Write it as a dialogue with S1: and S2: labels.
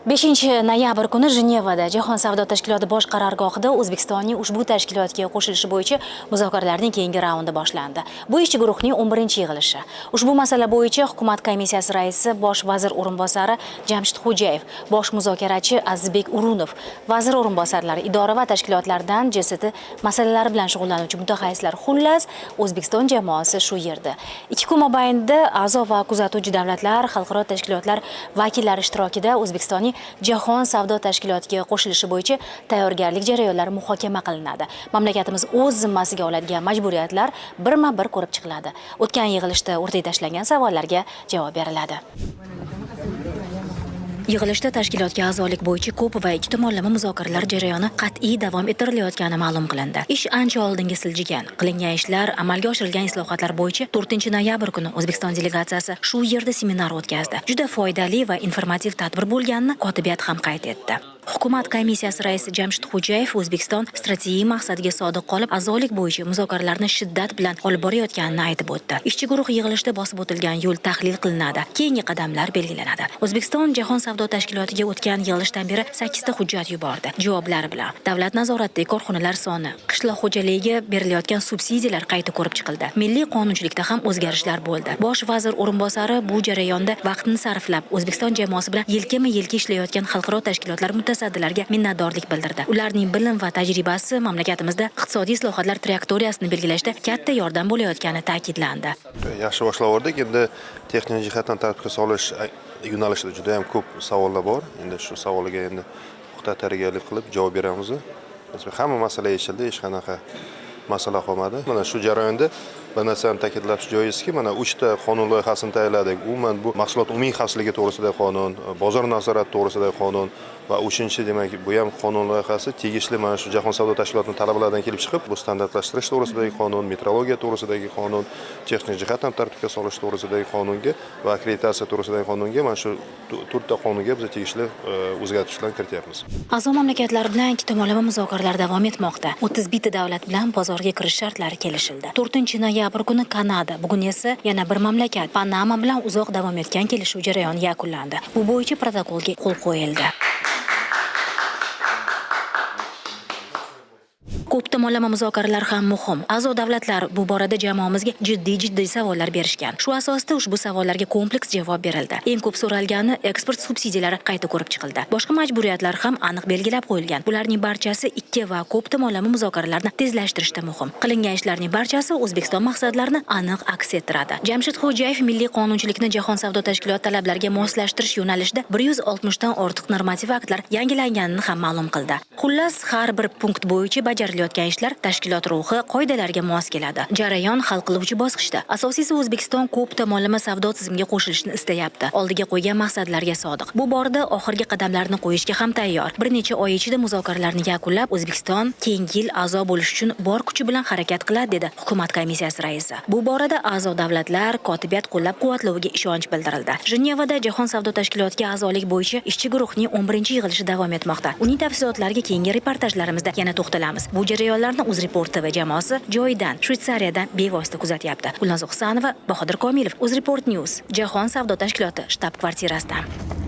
S1: 5 noyabr kuni Jenevada Jahon savdo tashkiloti bosh qarorgohida O'zbekistonning ushbu tashkilotga qo'shilishi bo'yicha muzokaralarning keyingi raundi boshlandi. Bu ishchi guruhning 11-yig'ilishi. Ushbu masala bo'yicha Hukumat komissiyasi raisi bosh vazir o'rinbosari Jamshid Xo'jayev, bosh muzokarachi Azizbek Urunov, vazir o'rinbosarlari, idora va tashkilotlardan JST masalalari bilan shug'ullanuvchi mutaxassislar, xullas O'zbekiston jamoasi shu yerda. Ikki kun mobaynida a'zo va kuzatuvchi davlatlar, xalqaro tashkilotlar vakillari ishtirokida O'zbekistonning Jahon savdo tashkilotiga qo'shilishi bo'yicha tayyorgarlik jarayonlari muhokama qilinadi. Mamlakatimiz o'z zimmasiga oladigan majburiyatlar birma-bir ko'rib chiqiladi. O'tgan yig'ilishda o'rtaga tashlangan savollarga javob beriladi. Yig'ilishda tashkilotga a'zolik bo'yicha ko'p va ikki tomonlama muzokaralar jarayoni qat'iy davom ettirilayotgani ma'lum qilindi. Ish ancha oldinga siljigan. Qilingan ishlar, amalga oshirilgan islohotlar bo'yicha 4-noyabr kuni O'zbekiston delegatsiyasi shu yerda seminar o'tkazdi. Juda foydali va informativ tadbir bo'lganini kotibiyat ham qayd etdi. Hukumat komissiyasi raisi Jamshid Xo'jayev O'zbekiston strategik maqsadiga sodiq qolib, a'zolik bo'yicha muzokaralarni shiddat bilan olib borayotganini aytib o'tdi. Ishchi guruh yig'ilishida bosib o'tilgan yo'l tahlil qilinadi, keyingi qadamlar belgilanadi. O'zbekiston Jahon savdo tashkilotiga o'tgan yig'ilishdan beri 8 ta hujjat yubordi. Javoblari bilan davlat nazoratidagi korxonalar soni, qishloq xo'jaligiga berilayotgan subsidiyalar qayta ko'rib chiqildi. Milliy qonunchilikda ham o'zgarishlar bo'ldi. Bosh vazir o'rinbosari bu jarayonda vaqtni sarflab, O'zbekiston jamoasi bilan yelkama-yelka ishlayotgan xalqaro tashkilotlar mutasaddilariga minnatdorlik bildirdi. Ularning bilim va tajribasi mamlakatimizda iqtisodiy islohotlar trayektoriyasini belgilashda katta yordam bo'layotgani ta'kidlandi.
S2: Yaxshi boshlavordik. Endi texnik jihatdan tartibga solish yo'nalishida juda ham ko'p savollar bor. Endi shu savolga endi puxta tayyorgarlik qilib javob beramiz. Hamma masala yechildi, hech qanaqa masala qolmadi. Mana shu jarayonda bir narsani ta'kidlash joizki, mana 3 ta qonun loyihasini tayyorladik. Umuman bu mahsulot umumiy xavfsizligi to'g'risidagi qonun, bozor nazorati to'g'risidagi qonun va 3-chi demak bu ham qonun loyihasi tegishli mana shu Jahon savdo tashkilotining talablaridan kelib chiqib, bu standartlashtirish to'g'risidagi qonun, metrologiya to'g'risidagi qonun, texnik jihatdan tartibga solish to'g'risidagi qonunga va akkreditatsiya to'g'risidagi qonunga mana shu 4 ta qonunga biz tegishli o'zgartirishlar kirityapmiz.
S1: A'zo mamlakatlar bilan ikki tomonlama muzokaralar davom etmoqda. 31 ta davlat bilan bozorga kirish shartlari kelishildi. 4-noyabr kuni Kanada, bugun esa yana bir mamlakat Panama bilan uzoq davom etgan kelishuv jarayoni yakunlandi. Bu bo'yicha protokolga qo'l qo'yildi. Ko'p tomonlama muzokaralar ham muhim. A'zo davlatlar bu borada jamoamizga jiddiy savollar berishgan. Shu asosda ushbu savollarga kompleks javob berildi. Eng ko'p so'ralgani eksport subsidiyalari qayta ko'rib chiqildi. Boshqa majburiyatlar ham aniq belgilab qo'yilgan. Bularning barchasi ikki va ko'p tomonlama muzokaralarni tezlashtirishda muhim. Qilingan ishlarning barchasi O'zbekiston maqsadlarini aniq aks ettiradi. Jamshid Xo'jayev milliy qonunchilikni Jahon savdo tashkiloti talablariga moslashtirish yo'nalishida 160 dan ortiq normativ aktlar yangilanganini ham ma'lum qildi. Xullas, har bir punkt bo'yicha bajarilayotgan ishlar tashkilot ruhi qoidalariga mos keladi. Jarayon hal qiluvchi bosqichda. Asosiysi O'zbekiston ko'p tomonlama savdo tizimiga qo'shilishni istayapti. Oldiga qo'ygan maqsadlarga sodiq. Bu borada oxirgi qadamlarni qo'yishga ham tayyor. Bir necha oy ichida muzokaralarni yakunlab, O'zbekiston keyingi yil a'zo bo'lish uchun bor kuchi bilan harakat qiladi, dedi Hukumat komissiyasi raisi. Bu borada a'zo davlatlar kotibiyat qo'llab-quvvatloviga ishonch bildirildi. Jenevada Jahon savdo tashkilotiga a'zolik bo'yicha ishchi guruhning 11-yig'ilishi davom etmoqda. Uning tafsilotlariga keyingi reportajlarimizda yana to'xtalamiz. Bu jarayonlarni UzReport TV jamoasi joyidan, Shvetsariyadan bevosita kuzatyapti. Gulnoz Husanova, Bahodir Komilov, UzReport News, Jahon savdo tashkiloti shtab-kvartirasidan.